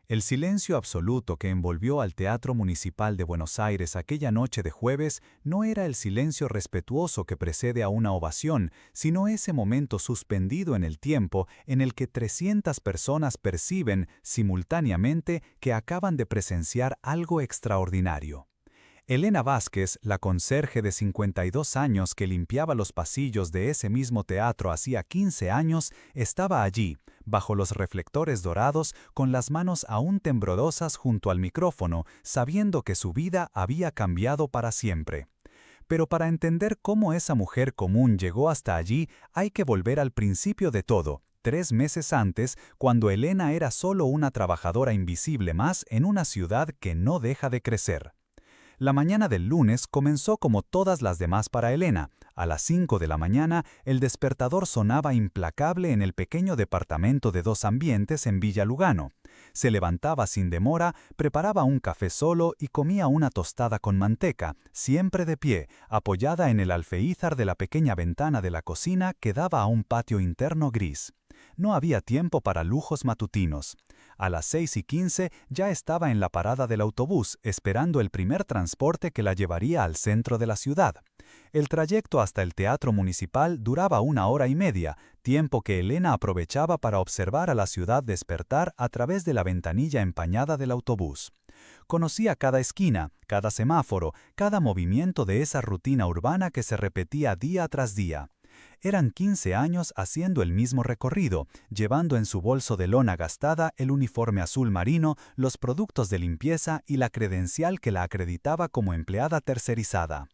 El silencio absoluto que envolvió al Teatro Municipal de Buenos Aires aquella noche de jueves no era el silencio respetuoso que precede a una ovación, sino ese momento suspendido en el tiempo en el que 300 personas perciben, simultáneamente, que acaban de presenciar algo extraordinario. Elena Vázquez, la conserje de 52 años que limpiaba los pasillos de ese mismo teatro hacía 15 años, estaba allí, bajo los reflectores dorados, con las manos aún temblorosas junto al micrófono, sabiendo que su vida había cambiado para siempre. Pero para entender cómo esa mujer común llegó hasta allí, hay que volver al principio de todo, 3 meses antes, cuando Elena era solo una trabajadora invisible más en una ciudad que no deja de crecer. La mañana del lunes comenzó como todas las demás para Elena. A las 5 de la mañana, el despertador sonaba implacable en el pequeño departamento de 2 ambientes en Villa Lugano. Se levantaba sin demora, preparaba un café solo y comía una tostada con manteca, siempre de pie, apoyada en el alféizar de la pequeña ventana de la cocina que daba a un patio interno gris. No había tiempo para lujos matutinos. A las 6:15 ya estaba en la parada del autobús, esperando el primer transporte que la llevaría al centro de la ciudad. El trayecto hasta el Teatro Municipal duraba 1 hora y media, tiempo que Elena aprovechaba para observar a la ciudad despertar a través de la ventanilla empañada del autobús. Conocía cada esquina, cada semáforo, cada movimiento de esa rutina urbana que se repetía día tras día. Eran 15 años haciendo el mismo recorrido, llevando en su bolso de lona gastada el uniforme azul marino, los productos de limpieza y la credencial que la acreditaba como empleada tercerizada.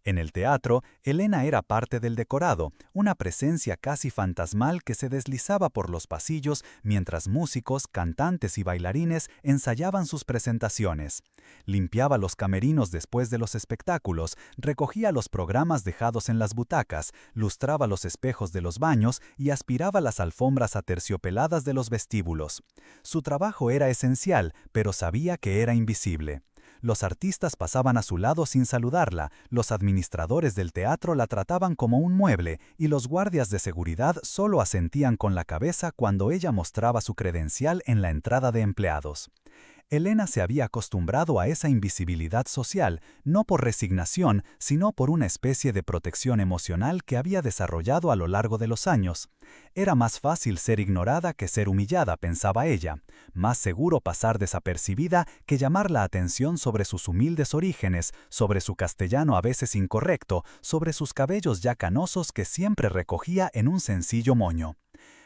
En el teatro, Elena era parte del decorado, una presencia casi fantasmal que se deslizaba por los pasillos mientras músicos, cantantes y bailarines ensayaban sus presentaciones. Limpiaba los camerinos después de los espectáculos, recogía los programas dejados en las butacas, lustraba los espejos de los baños y aspiraba las alfombras aterciopeladas de los vestíbulos. Su trabajo era esencial, pero sabía que era invisible. Los artistas pasaban a su lado sin saludarla, los administradores del teatro la trataban como un mueble y los guardias de seguridad solo asentían con la cabeza cuando ella mostraba su credencial en la entrada de empleados. Elena se había acostumbrado a esa invisibilidad social, no por resignación, sino por una especie de protección emocional que había desarrollado a lo largo de los años. Era más fácil ser ignorada que ser humillada, pensaba ella, más seguro pasar desapercibida que llamar la atención sobre sus humildes orígenes, sobre su castellano a veces incorrecto, sobre sus cabellos ya canosos que siempre recogía en un sencillo moño.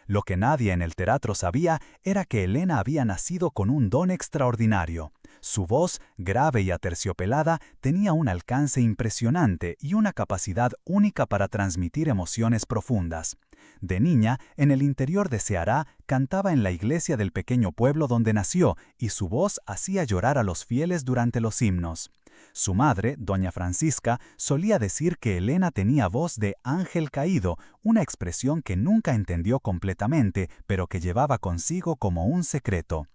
Lo que nadie en el teatro sabía era que Elena había nacido con un don extraordinario. Su voz, grave y aterciopelada, tenía un alcance impresionante y una capacidad única para transmitir emociones profundas. De niña, en el interior de Ceará, cantaba en la iglesia del pequeño pueblo donde nació y su voz hacía llorar a los fieles durante los himnos. Su madre, doña Francisca, solía decir que Elena tenía voz de ángel caído, una expresión que nunca entendió completamente, pero que llevaba consigo como un secreto.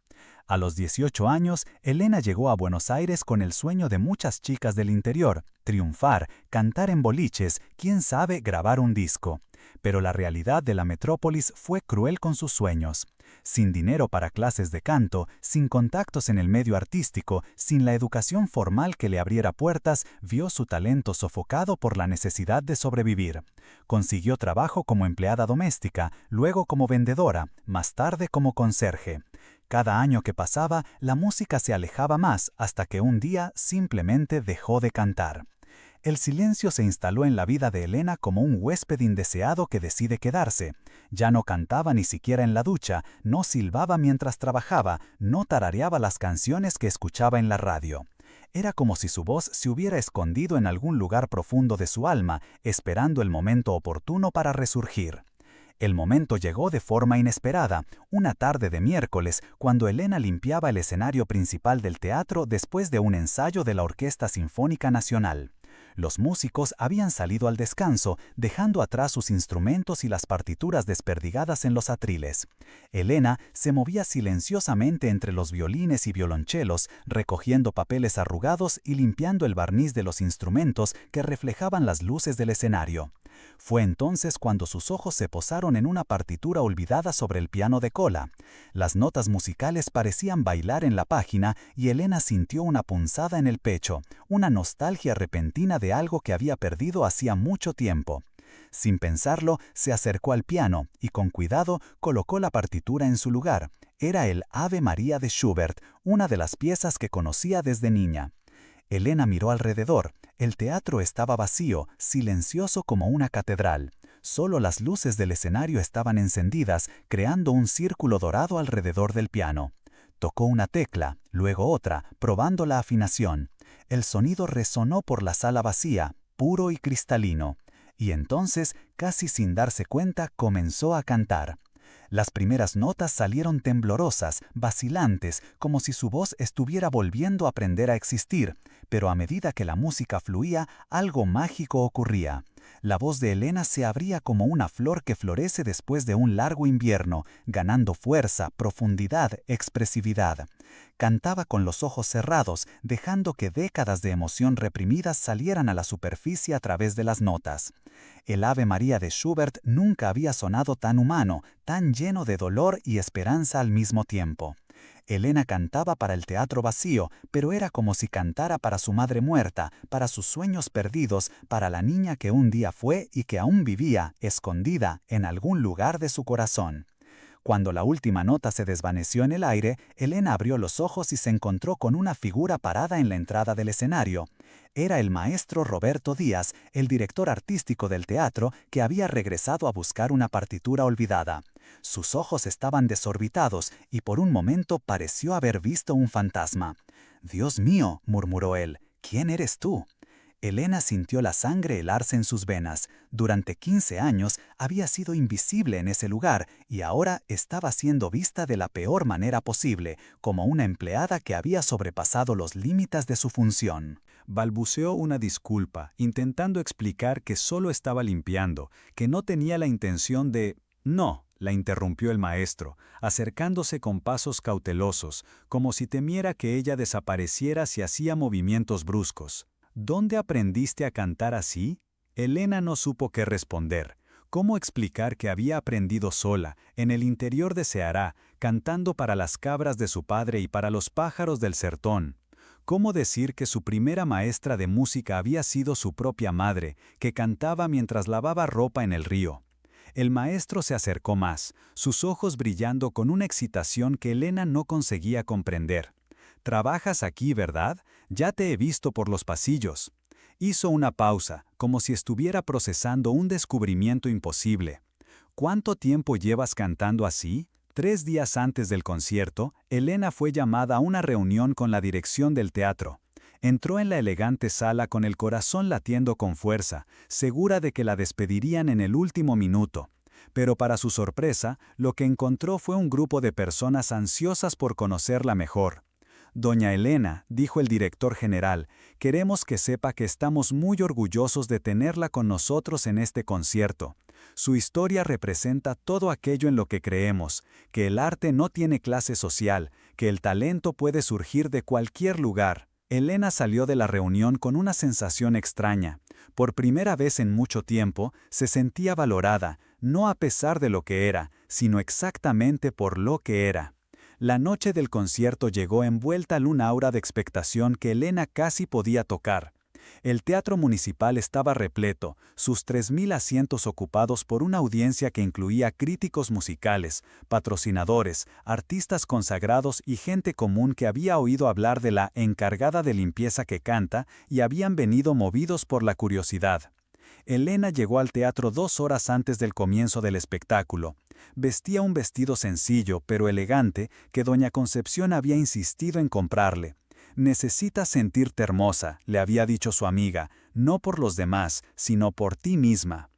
A los 18 años, Elena llegó a Buenos Aires con el sueño de muchas chicas del interior, triunfar, cantar en boliches, quién sabe, grabar un disco. Pero la realidad de la metrópolis fue cruel con sus sueños. Sin dinero para clases de canto, sin contactos en el medio artístico, sin la educación formal que le abriera puertas, vio su talento sofocado por la necesidad de sobrevivir. Consiguió trabajo como empleada doméstica, luego como vendedora, más tarde como conserje. Cada año que pasaba, la música se alejaba más hasta que un día simplemente dejó de cantar. El silencio se instaló en la vida de Elena como un huésped indeseado que decide quedarse. Ya no cantaba ni siquiera en la ducha, no silbaba mientras trabajaba, no tarareaba las canciones que escuchaba en la radio. Era como si su voz se hubiera escondido en algún lugar profundo de su alma, esperando el momento oportuno para resurgir. El momento llegó de forma inesperada, una tarde de miércoles, cuando Elena limpiaba el escenario principal del teatro después de un ensayo de la Orquesta Sinfónica Nacional. Los músicos habían salido al descanso, dejando atrás sus instrumentos y las partituras desperdigadas en los atriles. Elena se movía silenciosamente entre los violines y violonchelos, recogiendo papeles arrugados y limpiando el barniz de los instrumentos que reflejaban las luces del escenario. Fue entonces cuando sus ojos se posaron en una partitura olvidada sobre el piano de cola. Las notas musicales parecían bailar en la página y Elena sintió una punzada en el pecho, una nostalgia repentina de algo que había perdido hacía mucho tiempo. Sin pensarlo, se acercó al piano y con cuidado colocó la partitura en su lugar. Era el Ave María de Schubert, una de las piezas que conocía desde niña. Elena miró alrededor. El teatro estaba vacío, silencioso como una catedral. Solo las luces del escenario estaban encendidas, creando un círculo dorado alrededor del piano. Tocó una tecla, luego otra, probando la afinación. El sonido resonó por la sala vacía, puro y cristalino. Y entonces, casi sin darse cuenta, comenzó a cantar. Las primeras notas salieron temblorosas, vacilantes, como si su voz estuviera volviendo a aprender a existir, pero a medida que la música fluía, algo mágico ocurría. La voz de Elena se abría como una flor que florece después de un largo invierno, ganando fuerza, profundidad, expresividad. Cantaba con los ojos cerrados, dejando que décadas de emoción reprimidas salieran a la superficie a través de las notas. El Ave María de Schubert nunca había sonado tan humano, tan lleno de dolor y esperanza al mismo tiempo. Elena cantaba para el teatro vacío, pero era como si cantara para su madre muerta, para sus sueños perdidos, para la niña que un día fue y que aún vivía, escondida, en algún lugar de su corazón. Cuando la última nota se desvaneció en el aire, Elena abrió los ojos y se encontró con una figura parada en la entrada del escenario. Era el maestro Roberto Díaz, el director artístico del teatro, que había regresado a buscar una partitura olvidada. Sus ojos estaban desorbitados y por un momento pareció haber visto un fantasma. «Dios mío», murmuró él, «¿quién eres tú?». Elena sintió la sangre helarse en sus venas. Durante 15 años había sido invisible en ese lugar y ahora estaba siendo vista de la peor manera posible, como una empleada que había sobrepasado los límites de su función. Balbuceó una disculpa, intentando explicar que solo estaba limpiando, que no tenía la intención de... «No», la interrumpió el maestro, acercándose con pasos cautelosos, como si temiera que ella desapareciera si hacía movimientos bruscos. «¿Dónde aprendiste a cantar así?». Elena no supo qué responder. ¿Cómo explicar que había aprendido sola, en el interior de Ceará, cantando para las cabras de su padre y para los pájaros del sertón? ¿Cómo decir que su primera maestra de música había sido su propia madre, que cantaba mientras lavaba ropa en el río? El maestro se acercó más, sus ojos brillando con una excitación que Elena no conseguía comprender. «¿Trabajas aquí, verdad? Ya te he visto por los pasillos». Hizo una pausa, como si estuviera procesando un descubrimiento imposible. «¿Cuánto tiempo llevas cantando así?». 3 días antes del concierto, Elena fue llamada a una reunión con la dirección del teatro. Entró en la elegante sala con el corazón latiendo con fuerza, segura de que la despedirían en el último minuto. Pero para su sorpresa, lo que encontró fue un grupo de personas ansiosas por conocerla mejor. «Doña Elena», dijo el director general, «queremos que sepa que estamos muy orgullosos de tenerla con nosotros en este concierto. Su historia representa todo aquello en lo que creemos, que el arte no tiene clase social, que el talento puede surgir de cualquier lugar». Elena salió de la reunión con una sensación extraña. Por primera vez en mucho tiempo, se sentía valorada, no a pesar de lo que era, sino exactamente por lo que era. La noche del concierto llegó envuelta en un aura de expectación que Elena casi podía tocar. El teatro municipal estaba repleto, sus 3.000 asientos ocupados por una audiencia que incluía críticos musicales, patrocinadores, artistas consagrados y gente común que había oído hablar de la encargada de limpieza que canta y habían venido movidos por la curiosidad. Elena llegó al teatro 2 horas antes del comienzo del espectáculo. Vestía un vestido sencillo pero elegante que doña Concepción había insistido en comprarle. «Necesitas sentirte hermosa», le había dicho su amiga, «no por los demás, sino por ti misma».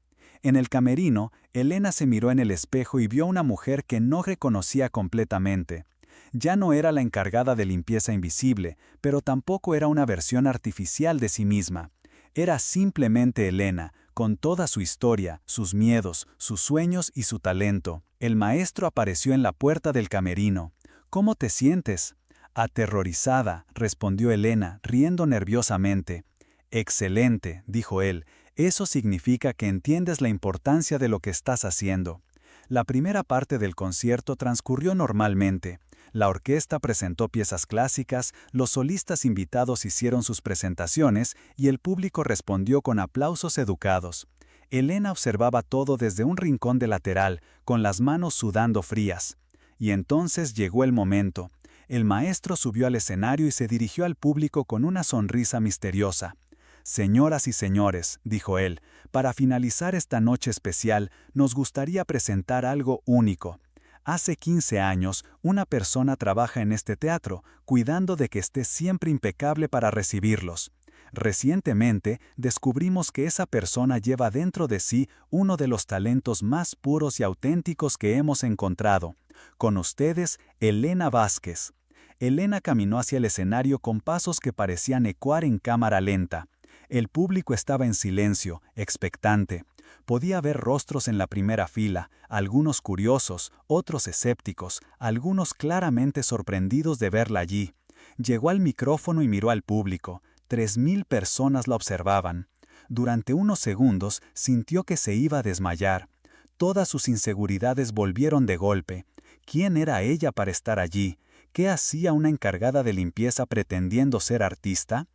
En el camerino, Elena se miró en el espejo y vio a una mujer que no reconocía completamente. Ya no era la encargada de limpieza invisible, pero tampoco era una versión artificial de sí misma. Era simplemente Elena, con toda su historia, sus miedos, sus sueños y su talento. El maestro apareció en la puerta del camerino. «¿Cómo te sientes?» «Aterrorizada», respondió Elena, riendo nerviosamente. «Excelente», dijo él. «Eso significa que entiendes la importancia de lo que estás haciendo». La primera parte del concierto transcurrió normalmente. La orquesta presentó piezas clásicas, los solistas invitados hicieron sus presentaciones y el público respondió con aplausos educados. Elena observaba todo desde un rincón de lateral, con las manos sudando frías. Y entonces llegó el momento. El maestro subió al escenario y se dirigió al público con una sonrisa misteriosa. «Señoras y señores», dijo él, «para finalizar esta noche especial, nos gustaría presentar algo único. Hace 15 años, una persona trabaja en este teatro, cuidando de que esté siempre impecable para recibirlos. Recientemente, descubrimos que esa persona lleva dentro de sí uno de los talentos más puros y auténticos que hemos encontrado. Con ustedes, Elena Vázquez». Elena caminó hacia el escenario con pasos que parecían ecoar en cámara lenta. El público estaba en silencio, expectante. Podía ver rostros en la primera fila, algunos curiosos, otros escépticos, algunos claramente sorprendidos de verla allí. Llegó al micrófono y miró al público. 3000 personas la observaban. Durante unos segundos sintió que se iba a desmayar. Todas sus inseguridades volvieron de golpe. ¿Quién era ella para estar allí? ¿Qué hacía una encargada de limpieza pretendiendo ser artista?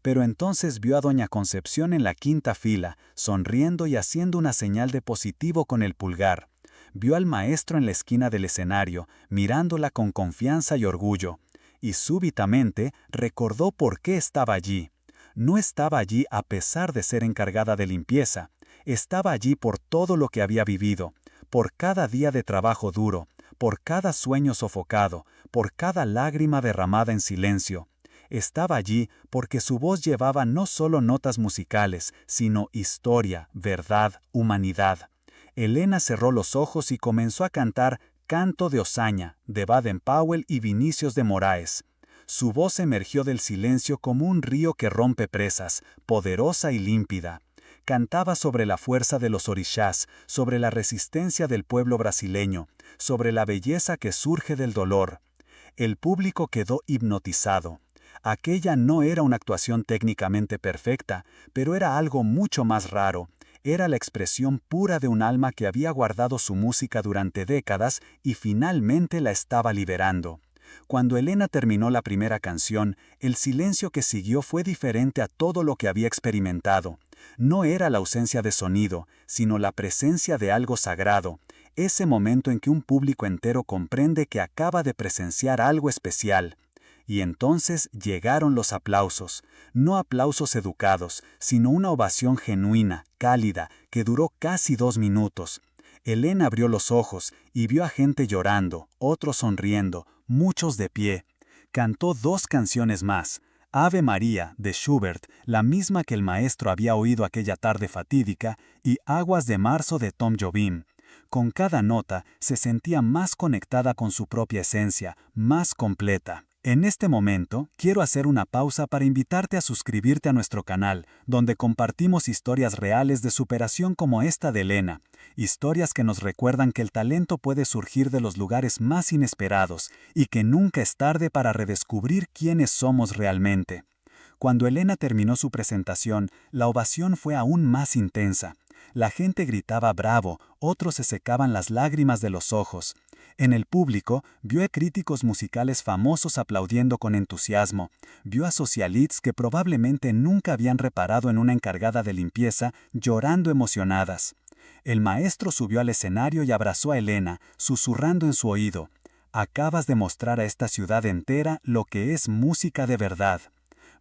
Pero entonces vio a doña Concepción en la quinta fila, sonriendo y haciendo una señal de positivo con el pulgar. Vio al maestro en la esquina del escenario, mirándola con confianza y orgullo. Y súbitamente recordó por qué estaba allí. No estaba allí a pesar de ser encargada de limpieza. Estaba allí por todo lo que había vivido, por cada día de trabajo duro, por cada sueño sofocado, por cada lágrima derramada en silencio. Estaba allí porque su voz llevaba no solo notas musicales, sino historia, verdad, humanidad. Elena cerró los ojos y comenzó a cantar Canto de Osaña, de Baden-Powell y Vinicius de Moraes. Su voz emergió del silencio como un río que rompe presas, poderosa y límpida. Cantaba sobre la fuerza de los orixás, sobre la resistencia del pueblo brasileño, sobre la belleza que surge del dolor. El público quedó hipnotizado. Aquella no era una actuación técnicamente perfecta, pero era algo mucho más raro. Era la expresión pura de un alma que había guardado su música durante décadas y finalmente la estaba liberando. Cuando Elena terminó la primera canción, el silencio que siguió fue diferente a todo lo que había experimentado. No era la ausencia de sonido, sino la presencia de algo sagrado, ese momento en que un público entero comprende que acaba de presenciar algo especial. Y entonces llegaron los aplausos, no aplausos educados, sino una ovación genuina, cálida, que duró casi 2 minutos. Elena abrió los ojos y vio a gente llorando, otros sonriendo, muchos de pie. Cantó 2 canciones más, Ave María, de Schubert, la misma que el maestro había oído aquella tarde fatídica, y Aguas de marzo de Tom Jobim. Con cada nota se sentía más conectada con su propia esencia, más completa. En este momento, quiero hacer una pausa para invitarte a suscribirte a nuestro canal, donde compartimos historias reales de superación como esta de Elena, historias que nos recuerdan que el talento puede surgir de los lugares más inesperados y que nunca es tarde para redescubrir quiénes somos realmente. Cuando Elena terminó su presentación, la ovación fue aún más intensa. La gente gritaba bravo, otros se secaban las lágrimas de los ojos. En el público, vio a críticos musicales famosos aplaudiendo con entusiasmo, vio a socialites que probablemente nunca habían reparado en una encargada de limpieza llorando emocionadas. El maestro subió al escenario y abrazó a Elena, susurrando en su oído: «Acabas de mostrar a esta ciudad entera lo que es música de verdad».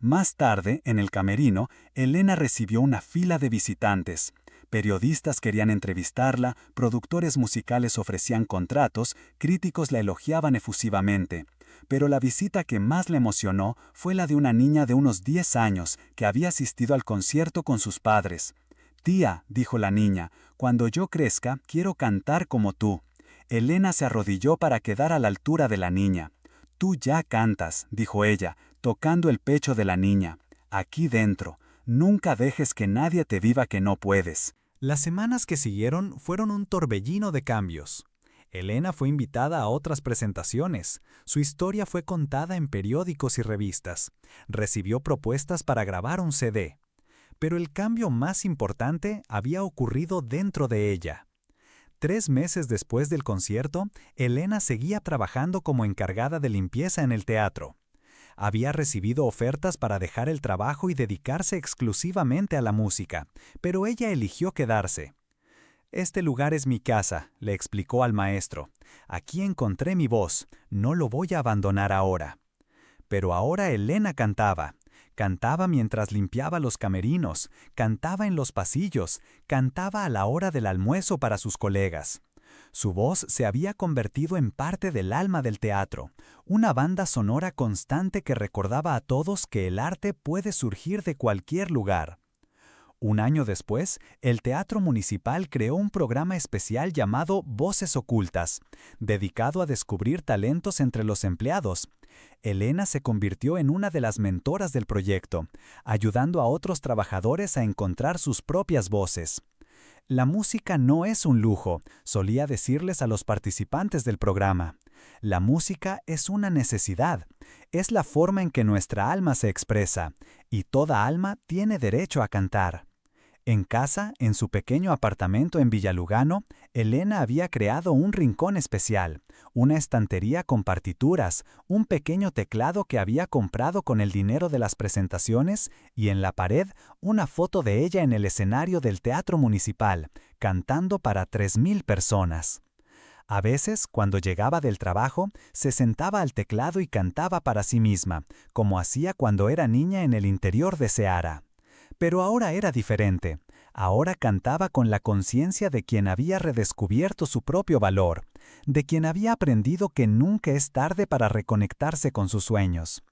Más tarde, en el camerino, Elena recibió una fila de visitantes. Periodistas querían entrevistarla, productores musicales ofrecían contratos, críticos la elogiaban efusivamente. Pero la visita que más le emocionó fue la de una niña de unos 10 años que había asistido al concierto con sus padres. «Tía», dijo la niña, «cuando yo crezca, quiero cantar como tú». Elena se arrodilló para quedar a la altura de la niña. «Tú ya cantas», dijo ella, tocando el pecho de la niña. «Aquí dentro. Nunca dejes que nadie te diga que no puedes. Las semanas que siguieron fueron un torbellino de cambios. Elena fue invitada a otras presentaciones. Su historia fue contada en periódicos y revistas. Recibió propuestas para grabar un CD. Pero el cambio más importante había ocurrido dentro de ella. 3 meses después del concierto, Elena seguía trabajando como encargada de limpieza en el teatro. Había recibido ofertas para dejar el trabajo y dedicarse exclusivamente a la música, pero ella eligió quedarse. «Este lugar es mi casa», le explicó al maestro. «Aquí encontré mi voz, no lo voy a abandonar ahora». Pero ahora Elena cantaba. Cantaba mientras limpiaba los camerinos, cantaba en los pasillos, cantaba a la hora del almuerzo para sus colegas. Su voz se había convertido en parte del alma del teatro, una banda sonora constante que recordaba a todos que el arte puede surgir de cualquier lugar. Un año después, el Teatro Municipal creó un programa especial llamado Voces Ocultas, dedicado a descubrir talentos entre los empleados. Elena se convirtió en una de las mentoras del proyecto, ayudando a otros trabajadores a encontrar sus propias voces. «La música no es un lujo», solía decirles a los participantes del programa. «La música es una necesidad. Es la forma en que nuestra alma se expresa, y toda alma tiene derecho a cantar». En casa, en su pequeño apartamento en Villalugano, Elena había creado un rincón especial, una estantería con partituras, un pequeño teclado que había comprado con el dinero de las presentaciones y en la pared una foto de ella en el escenario del Teatro Municipal, cantando para 3.000 personas. A veces, cuando llegaba del trabajo, se sentaba al teclado y cantaba para sí misma, como hacía cuando era niña en el interior de Ceará. Pero ahora era diferente. Ahora cantaba con la conciencia de quien había redescubierto su propio valor, de quien había aprendido que nunca es tarde para reconectarse con sus sueños.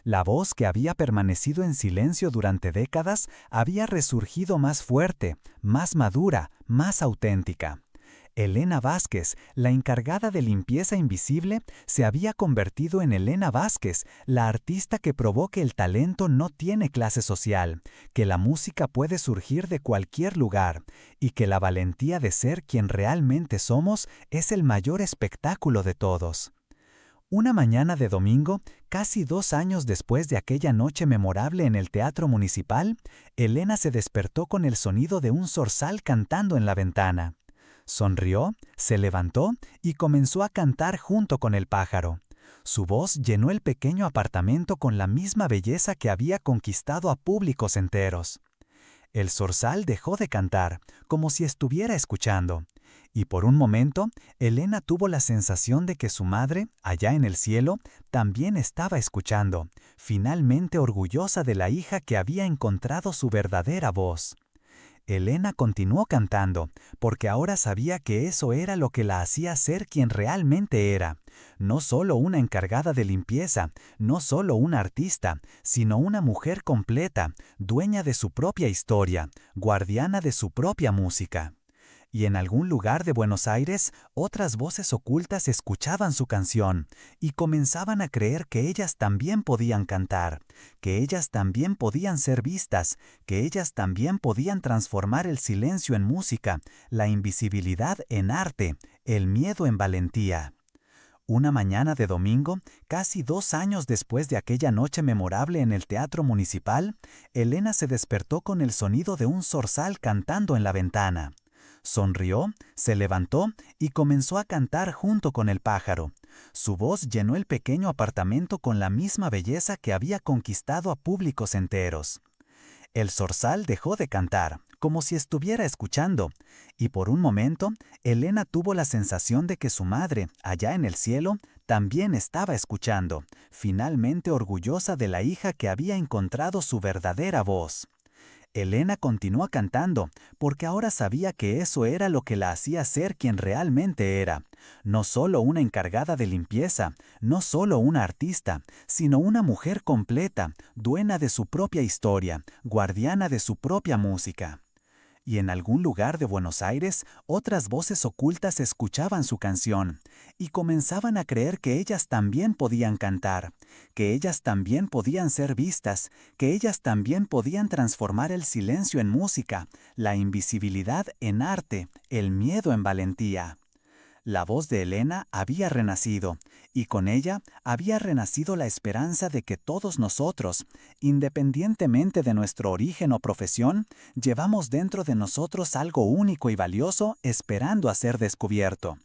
La voz que había permanecido en silencio durante décadas había resurgido más fuerte, más madura, más auténtica. Elena Vázquez, la encargada de limpieza invisible, se había convertido en Elena Vázquez, la artista que probó que el talento no tiene clase social, que la música puede surgir de cualquier lugar y que la valentía de ser quien realmente somos es el mayor espectáculo de todos. Una mañana de domingo, casi 2 años después de aquella noche memorable en el Teatro Municipal, Elena se despertó con el sonido de un zorzal cantando en la ventana. Sonrió, se levantó y comenzó a cantar junto con el pájaro. Su voz llenó el pequeño apartamento con la misma belleza que había conquistado a públicos enteros. El zorzal dejó de cantar, como si estuviera escuchando, y por un momento, Elena tuvo la sensación de que su madre, allá en el cielo, también estaba escuchando, finalmente orgullosa de la hija que había encontrado su verdadera voz. Elena continuó cantando, porque ahora sabía que eso era lo que la hacía ser quien realmente era. No solo una encargada de limpieza, no solo una artista, sino una mujer completa, dueña de su propia historia, guardiana de su propia música. Y en algún lugar de Buenos Aires, otras voces ocultas escuchaban su canción y comenzaban a creer que ellas también podían cantar, que ellas también podían ser vistas, que ellas también podían transformar el silencio en música, la invisibilidad en arte, el miedo en valentía. Una mañana de domingo, casi 2 años después de aquella noche memorable en el Teatro Municipal, Elena se despertó con el sonido de un zorzal cantando en la ventana. Sonrió, se levantó y comenzó a cantar junto con el pájaro. Su voz llenó el pequeño apartamento con la misma belleza que había conquistado a públicos enteros. El zorzal dejó de cantar, como si estuviera escuchando, y por un momento, Elena tuvo la sensación de que su madre, allá en el cielo, también estaba escuchando, finalmente orgullosa de la hija que había encontrado su verdadera voz. Elena continuó cantando, porque ahora sabía que eso era lo que la hacía ser quien realmente era. No solo una encargada de limpieza, no solo una artista, sino una mujer completa, dueña de su propia historia, guardiana de su propia música. Y en algún lugar de Buenos Aires, otras voces ocultas escuchaban su canción y comenzaban a creer que ellas también podían cantar, que ellas también podían ser vistas, que ellas también podían transformar el silencio en música, la invisibilidad en arte, el miedo en valentía. La voz de Elena había renacido, y con ella había renacido la esperanza de que todos nosotros, independientemente de nuestro origen o profesión, llevamos dentro de nosotros algo único y valioso esperando a ser descubierto.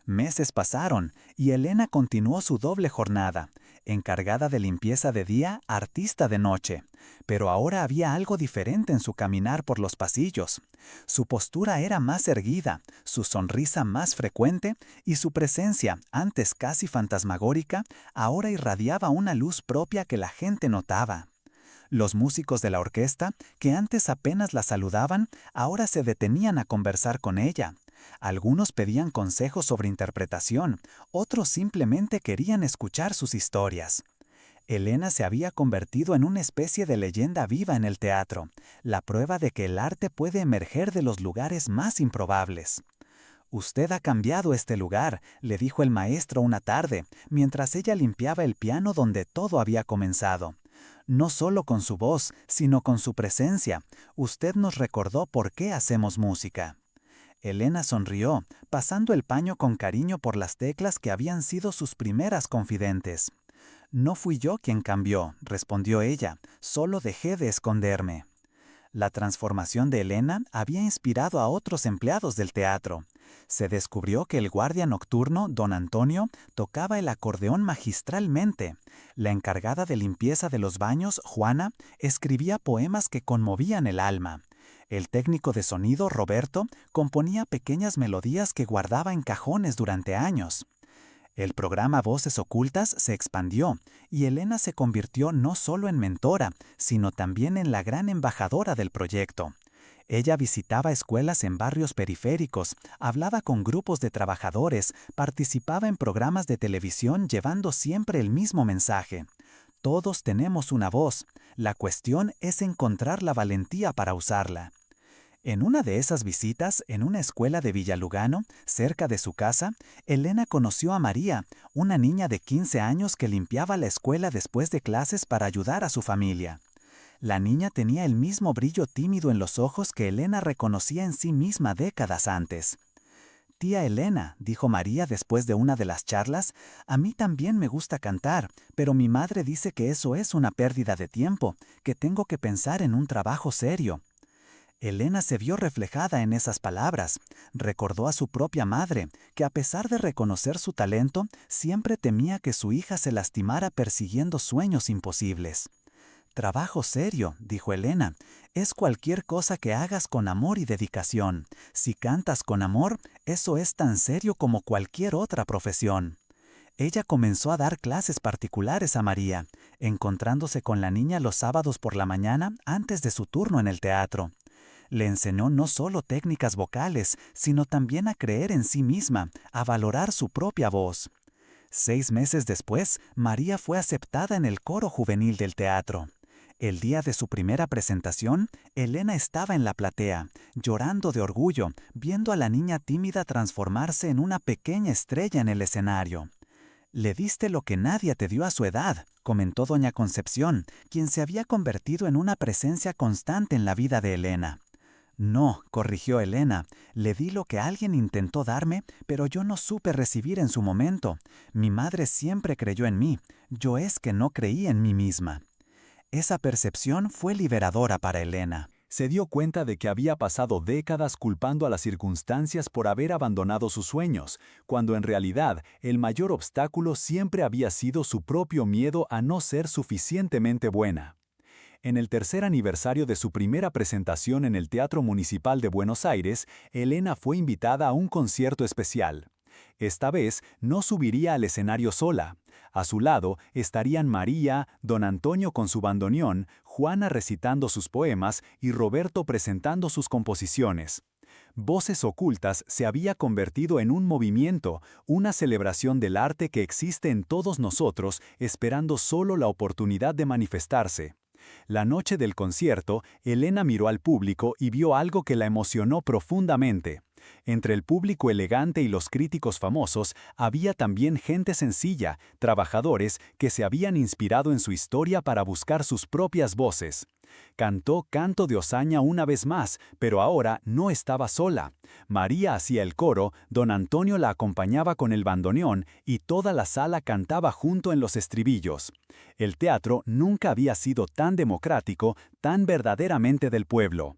Meses pasaron y Elena continuó su doble jornada, encargada de limpieza de día, artista de noche. Pero ahora había algo diferente en su caminar por los pasillos. Su postura era más erguida, su sonrisa más frecuente y su presencia, antes casi fantasmagórica, ahora irradiaba una luz propia que la gente notaba. Los músicos de la orquesta, que antes apenas la saludaban, ahora se detenían a conversar con ella. Algunos pedían consejos sobre interpretación, otros simplemente querían escuchar sus historias. Elena se había convertido en una especie de leyenda viva en el teatro, la prueba de que el arte puede emerger de los lugares más improbables. «Usted ha cambiado este lugar», le dijo el maestro una tarde, mientras ella limpiaba el piano donde todo había comenzado. «No solo con su voz, sino con su presencia. Usted nos recordó por qué hacemos música». Elena sonrió, pasando el paño con cariño por las teclas que habían sido sus primeras confidentes. «No fui yo quien cambió», respondió ella, «solo dejé de esconderme». La transformación de Elena había inspirado a otros empleados del teatro. Se descubrió que el guardia nocturno, don Antonio, tocaba el acordeón magistralmente. La encargada de limpieza de los baños, Juana, escribía poemas que conmovían el alma. El técnico de sonido, Roberto, componía pequeñas melodías que guardaba en cajones durante años. El programa Voces Ocultas se expandió y Elena se convirtió no solo en mentora, sino también en la gran embajadora del proyecto. Ella visitaba escuelas en barrios periféricos, hablaba con grupos de trabajadores, participaba en programas de televisión llevando siempre el mismo mensaje. Todos tenemos una voz, la cuestión es encontrar la valentía para usarla. En una de esas visitas, en una escuela de Villalugano, cerca de su casa, Elena conoció a María, una niña de 15 años que limpiaba la escuela después de clases para ayudar a su familia. La niña tenía el mismo brillo tímido en los ojos que Elena reconocía en sí misma décadas antes. «Tía Elena», dijo María después de una de las charlas, «a mí también me gusta cantar, pero mi madre dice que eso es una pérdida de tiempo, que tengo que pensar en un trabajo serio». Elena se vio reflejada en esas palabras. Recordó a su propia madre, que a pesar de reconocer su talento, siempre temía que su hija se lastimara persiguiendo sueños imposibles. «Trabajo serio», dijo Elena, «es cualquier cosa que hagas con amor y dedicación. Si cantas con amor, eso es tan serio como cualquier otra profesión». Ella comenzó a dar clases particulares a María, encontrándose con la niña los sábados por la mañana antes de su turno en el teatro. Le enseñó no solo técnicas vocales, sino también a creer en sí misma, a valorar su propia voz. 6 meses después, María fue aceptada en el coro juvenil del teatro. El día de su primera presentación, Elena estaba en la platea, llorando de orgullo, viendo a la niña tímida transformarse en una pequeña estrella en el escenario. «Le diste lo que nadie te dio a su edad», comentó doña Concepción, quien se había convertido en una presencia constante en la vida de Elena. «No», corrigió Elena, «le di lo que alguien intentó darme, pero yo no supe recibir en su momento. Mi madre siempre creyó en mí, yo es que no creí en mí misma». Esa percepción fue liberadora para Elena. Se dio cuenta de que había pasado décadas culpando a las circunstancias por haber abandonado sus sueños, cuando en realidad el mayor obstáculo siempre había sido su propio miedo a no ser suficientemente buena. En el tercer aniversario de su primera presentación en el Teatro Municipal de Buenos Aires, Elena fue invitada a un concierto especial. Esta vez no subiría al escenario sola. A su lado estarían María, don Antonio con su bandoneón, Juana recitando sus poemas y Roberto presentando sus composiciones. Voces Ocultas se había convertido en un movimiento, una celebración del arte que existe en todos nosotros, esperando solo la oportunidad de manifestarse. La noche del concierto, Elena miró al público y vio algo que la emocionó profundamente. Entre el público elegante y los críticos famosos había también gente sencilla, trabajadores que se habían inspirado en su historia para buscar sus propias voces. Cantó Canto de Osaña una vez más, pero ahora no estaba sola. María hacía el coro, don Antonio la acompañaba con el bandoneón y toda la sala cantaba junto en los estribillos. El teatro nunca había sido tan democrático, tan verdaderamente del pueblo.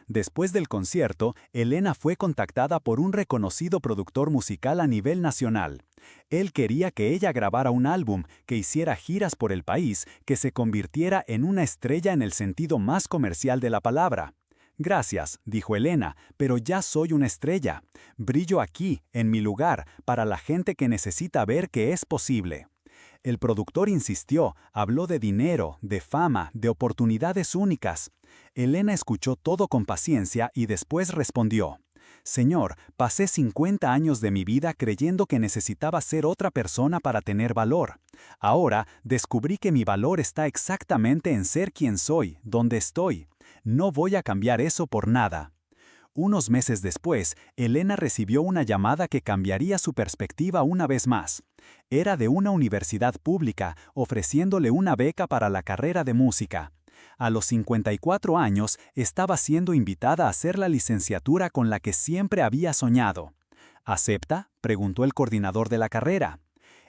Después del concierto, Elena fue contactada por un reconocido productor musical a nivel nacional. Él quería que ella grabara un álbum, que hiciera giras por el país, que se convirtiera en una estrella en el sentido más comercial de la palabra. Gracias, dijo Elena, pero ya soy una estrella. Brillo aquí, en mi lugar, para la gente que necesita ver que es posible. El productor insistió, habló de dinero, de fama, de oportunidades únicas. Elena escuchó todo con paciencia y después respondió: «Señor, pasé 50 años de mi vida creyendo que necesitaba ser otra persona para tener valor. Ahora descubrí que mi valor está exactamente en ser quien soy, donde estoy. No voy a cambiar eso por nada». Unos meses después, Elena recibió una llamada que cambiaría su perspectiva una vez más. Era de una universidad pública, ofreciéndole una beca para la carrera de música. A los 54 años, estaba siendo invitada a hacer la licenciatura con la que siempre había soñado. ¿Acepta?, preguntó el coordinador de la carrera.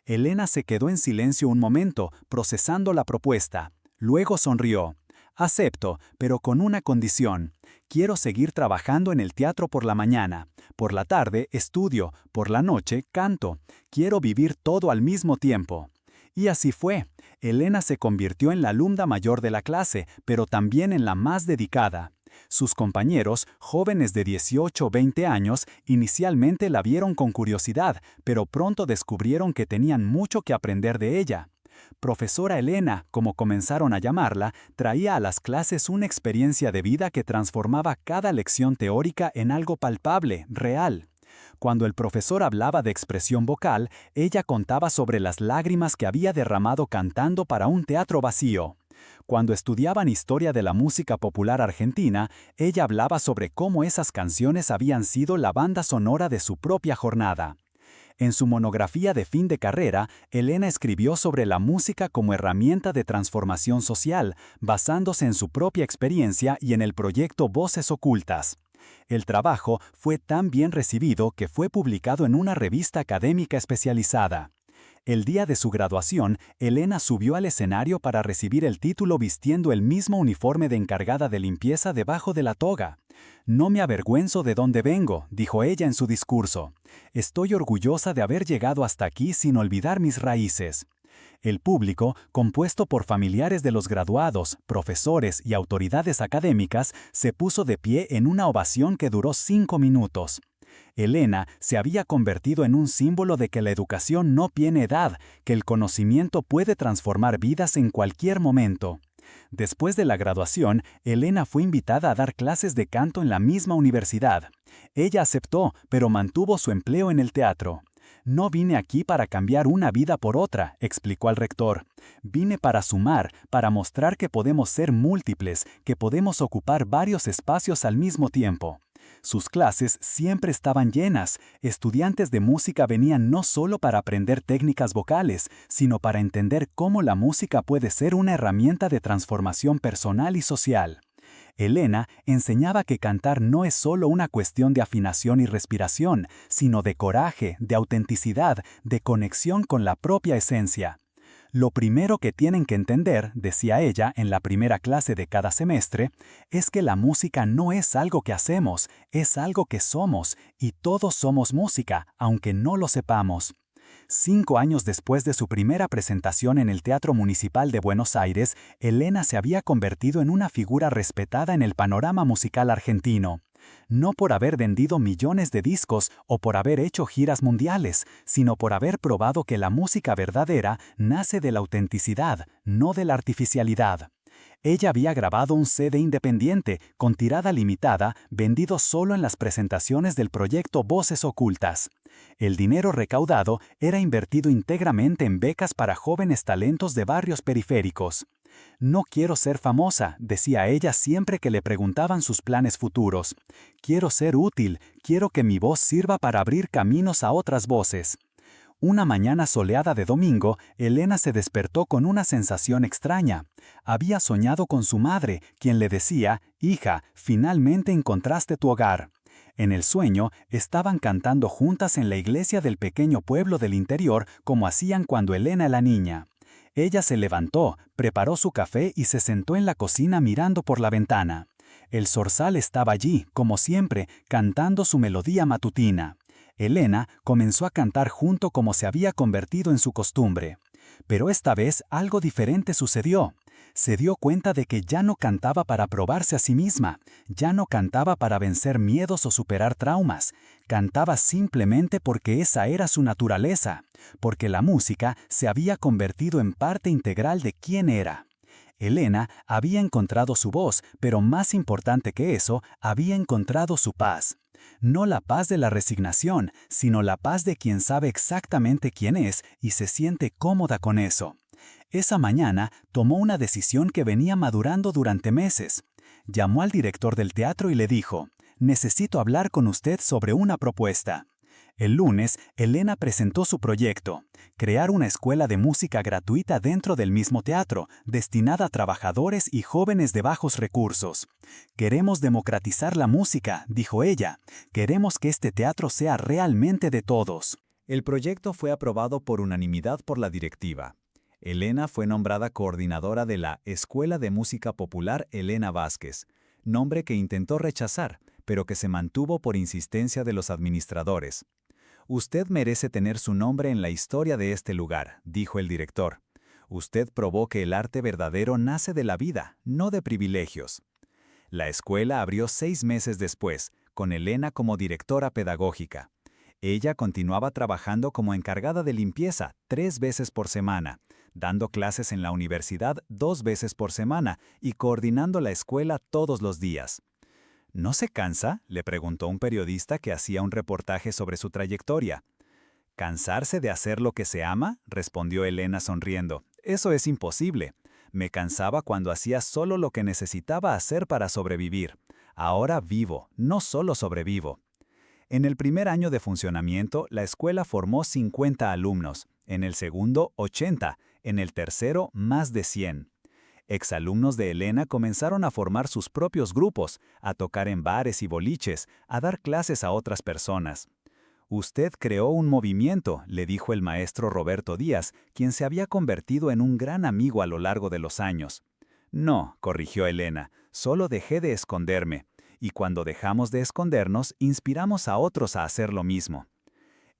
Elena se quedó en silencio un momento, procesando la propuesta. Luego sonrió. «Acepto, pero con una condición. Quiero seguir trabajando en el teatro por la mañana. Por la tarde estudio, por la noche canto. Quiero vivir todo al mismo tiempo». Y así fue. Elena se convirtió en la alumna mayor de la clase, pero también en la más dedicada. Sus compañeros, jóvenes de 18 o 20 años, inicialmente la vieron con curiosidad, pero pronto descubrieron que tenían mucho que aprender de ella. Profesora Elena, como comenzaron a llamarla, traía a las clases una experiencia de vida que transformaba cada lección teórica en algo palpable, real. Cuando el profesor hablaba de expresión vocal, ella contaba sobre las lágrimas que había derramado cantando para un teatro vacío. Cuando estudiaban historia de la música popular argentina, ella hablaba sobre cómo esas canciones habían sido la banda sonora de su propia jornada. En su monografía de fin de carrera, Elena escribió sobre la música como herramienta de transformación social, basándose en su propia experiencia y en el proyecto Voces Ocultas. El trabajo fue tan bien recibido que fue publicado en una revista académica especializada. El día de su graduación, Elena subió al escenario para recibir el título vistiendo el mismo uniforme de encargada de limpieza debajo de la toga. «No me avergüenzo de dónde vengo», dijo ella en su discurso. «Estoy orgullosa de haber llegado hasta aquí sin olvidar mis raíces». El público, compuesto por familiares de los graduados, profesores y autoridades académicas, se puso de pie en una ovación que duró 5 minutos. Elena se había convertido en un símbolo de que la educación no tiene edad, que el conocimiento puede transformar vidas en cualquier momento. Después de la graduación, Elena fue invitada a dar clases de canto en la misma universidad. Ella aceptó, pero mantuvo su empleo en el teatro. «No vine aquí para cambiar una vida por otra», explicó al rector. «Vine para sumar, para mostrar que podemos ser múltiples, que podemos ocupar varios espacios al mismo tiempo». Sus clases siempre estaban llenas. Estudiantes de música venían no solo para aprender técnicas vocales, sino para entender cómo la música puede ser una herramienta de transformación personal y social. Elena enseñaba que cantar no es solo una cuestión de afinación y respiración, sino de coraje, de autenticidad, de conexión con la propia esencia. Lo primero que tienen que entender, decía ella en la primera clase de cada semestre, es que la música no es algo que hacemos, es algo que somos, y todos somos música, aunque no lo sepamos. 5 años después de su primera presentación en el Teatro Municipal de Buenos Aires, Elena se había convertido en una figura respetada en el panorama musical argentino. No por haber vendido millones de discos o por haber hecho giras mundiales, sino por haber probado que la música verdadera nace de la autenticidad, no de la artificialidad. Ella había grabado un CD independiente, con tirada limitada, vendido solo en las presentaciones del proyecto Voces Ocultas. El dinero recaudado era invertido íntegramente en becas para jóvenes talentos de barrios periféricos. No quiero ser famosa, decía ella siempre que le preguntaban sus planes futuros. Quiero ser útil, quiero que mi voz sirva para abrir caminos a otras voces. Una mañana soleada de domingo, Elena se despertó con una sensación extraña. Había soñado con su madre, quien le decía: «Hija, finalmente encontraste tu hogar». En el sueño, estaban cantando juntas en la iglesia del pequeño pueblo del interior como hacían cuando Elena era niña. Ella se levantó, preparó su café y se sentó en la cocina mirando por la ventana. El zorzal estaba allí, como siempre, cantando su melodía matutina. Elena comenzó a cantar junto como se había convertido en su costumbre. Pero esta vez algo diferente sucedió. Se dio cuenta de que ya no cantaba para probarse a sí misma, ya no cantaba para vencer miedos o superar traumas, cantaba simplemente porque esa era su naturaleza, porque la música se había convertido en parte integral de quién era. Elena había encontrado su voz, pero más importante que eso, había encontrado su paz. No la paz de la resignación, sino la paz de quien sabe exactamente quién es y se siente cómoda con eso. Esa mañana tomó una decisión que venía madurando durante meses. Llamó al director del teatro y le dijo: «Necesito hablar con usted sobre una propuesta». El lunes, Elena presentó su proyecto: crear una escuela de música gratuita dentro del mismo teatro, destinada a trabajadores y jóvenes de bajos recursos. «Queremos democratizar la música», dijo ella. «Queremos que este teatro sea realmente de todos». El proyecto fue aprobado por unanimidad por la directiva. Elena fue nombrada coordinadora de la Escuela de Música Popular Elena Vázquez, nombre que intentó rechazar, pero que se mantuvo por insistencia de los administradores. «Usted merece tener su nombre en la historia de este lugar», dijo el director. «Usted probó que el arte verdadero nace de la vida, no de privilegios». La escuela abrió 6 meses después, con Elena como directora pedagógica. Ella continuaba trabajando como encargada de limpieza 3 veces por semana, dando clases en la universidad 2 veces por semana y coordinando la escuela todos los días. «¿No se cansa?», le preguntó un periodista que hacía un reportaje sobre su trayectoria. «¿Cansarse de hacer lo que se ama?», respondió Elena sonriendo. «Eso es imposible. Me cansaba cuando hacía solo lo que necesitaba hacer para sobrevivir. Ahora vivo, no solo sobrevivo». En el primer año de funcionamiento, la escuela formó 50 alumnos, en el segundo 80, en el tercero más de 100. Exalumnos de Elena comenzaron a formar sus propios grupos, a tocar en bares y boliches, a dar clases a otras personas. «Usted creó un movimiento», le dijo el maestro Roberto Díaz, quien se había convertido en un gran amigo a lo largo de los años. «No», corrigió Elena, «solo dejé de esconderme. Y cuando dejamos de escondernos, inspiramos a otros a hacer lo mismo».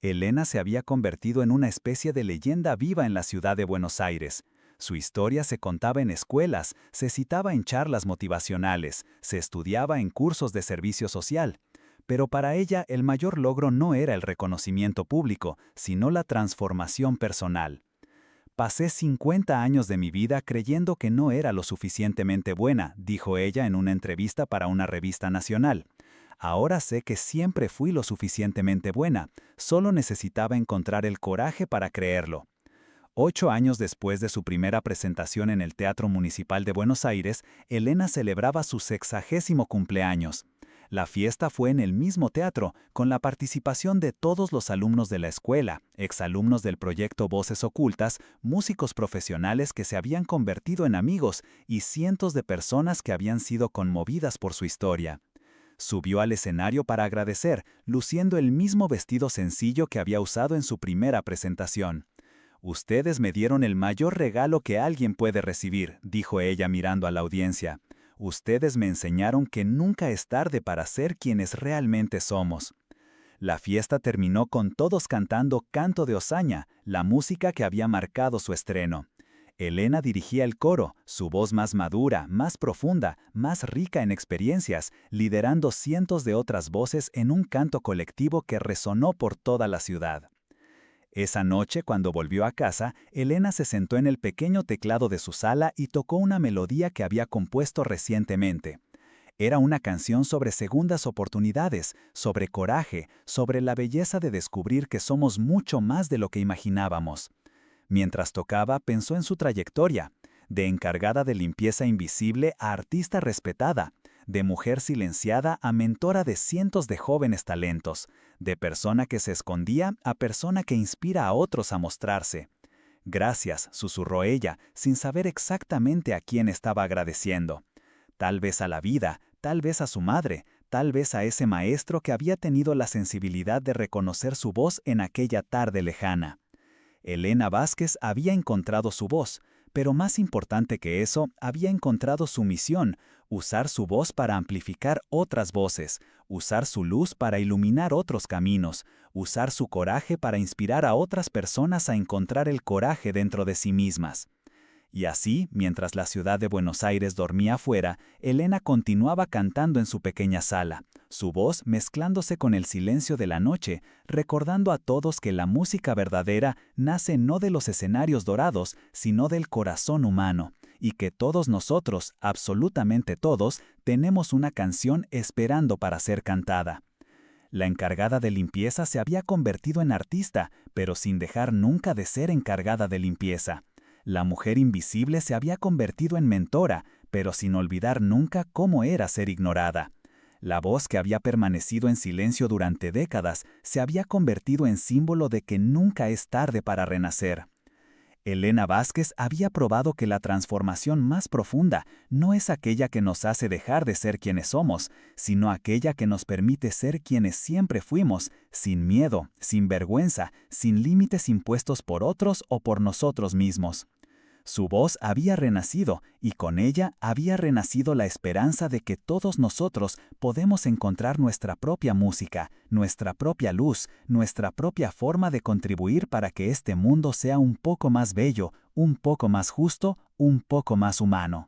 Elena se había convertido en una especie de leyenda viva en la ciudad de Buenos Aires. Su historia se contaba en escuelas, se citaba en charlas motivacionales, se estudiaba en cursos de servicio social. Pero para ella el mayor logro no era el reconocimiento público, sino la transformación personal. «Pasé 50 años de mi vida creyendo que no era lo suficientemente buena», dijo ella en una entrevista para una revista nacional. «Ahora sé que siempre fui lo suficientemente buena, solo necesitaba encontrar el coraje para creerlo». 8 años después de su primera presentación en el Teatro Municipal de Buenos Aires, Elena celebraba su 60º cumpleaños. La fiesta fue en el mismo teatro, con la participación de todos los alumnos de la escuela, exalumnos del proyecto Voces Ocultas, músicos profesionales que se habían convertido en amigos y cientos de personas que habían sido conmovidas por su historia. Subió al escenario para agradecer, luciendo el mismo vestido sencillo que había usado en su primera presentación. «Ustedes me dieron el mayor regalo que alguien puede recibir», dijo ella mirando a la audiencia. «Ustedes me enseñaron que nunca es tarde para ser quienes realmente somos». La fiesta terminó con todos cantando Canto de Osaña, la música que había marcado su estreno. Elena dirigía el coro, su voz más madura, más profunda, más rica en experiencias, liderando cientos de otras voces en un canto colectivo que resonó por toda la ciudad. Esa noche, cuando volvió a casa, Elena se sentó en el pequeño teclado de su sala y tocó una melodía que había compuesto recientemente. Era una canción sobre segundas oportunidades, sobre coraje, sobre la belleza de descubrir que somos mucho más de lo que imaginábamos. Mientras tocaba, pensó en su trayectoria. de encargada de limpieza invisible a artista respetada, de mujer silenciada a mentora de cientos de jóvenes talentos, de persona que se escondía a persona que inspira a otros a mostrarse. Gracias, susurró ella, sin saber exactamente a quién estaba agradeciendo. Tal vez a la vida, tal vez a su madre, tal vez a ese maestro que había tenido la sensibilidad de reconocer su voz en aquella tarde lejana. Elena Vázquez había encontrado su voz, pero más importante que eso, había encontrado su misión, usar su voz para amplificar otras voces, usar su luz para iluminar otros caminos, usar su coraje para inspirar a otras personas a encontrar el coraje dentro de sí mismas. Y así, mientras la ciudad de Buenos Aires dormía afuera, Elena continuaba cantando en su pequeña sala, su voz mezclándose con el silencio de la noche, recordando a todos que la música verdadera nace no de los escenarios dorados, sino del corazón humano, y que todos nosotros, absolutamente todos, tenemos una canción esperando para ser cantada. La encargada de limpieza se había convertido en artista, pero sin dejar nunca de ser encargada de limpieza. La mujer invisible se había convertido en mentora, pero sin olvidar nunca cómo era ser ignorada. La voz que había permanecido en silencio durante décadas se había convertido en símbolo de que nunca es tarde para renacer. Elena Vázquez había probado que la transformación más profunda no es aquella que nos hace dejar de ser quienes somos, sino aquella que nos permite ser quienes siempre fuimos, sin miedo, sin vergüenza, sin límites impuestos por otros o por nosotros mismos. Su voz había renacido y con ella había renacido la esperanza de que todos nosotros podemos encontrar nuestra propia música, nuestra propia luz, nuestra propia forma de contribuir para que este mundo sea un poco más bello, un poco más justo, un poco más humano.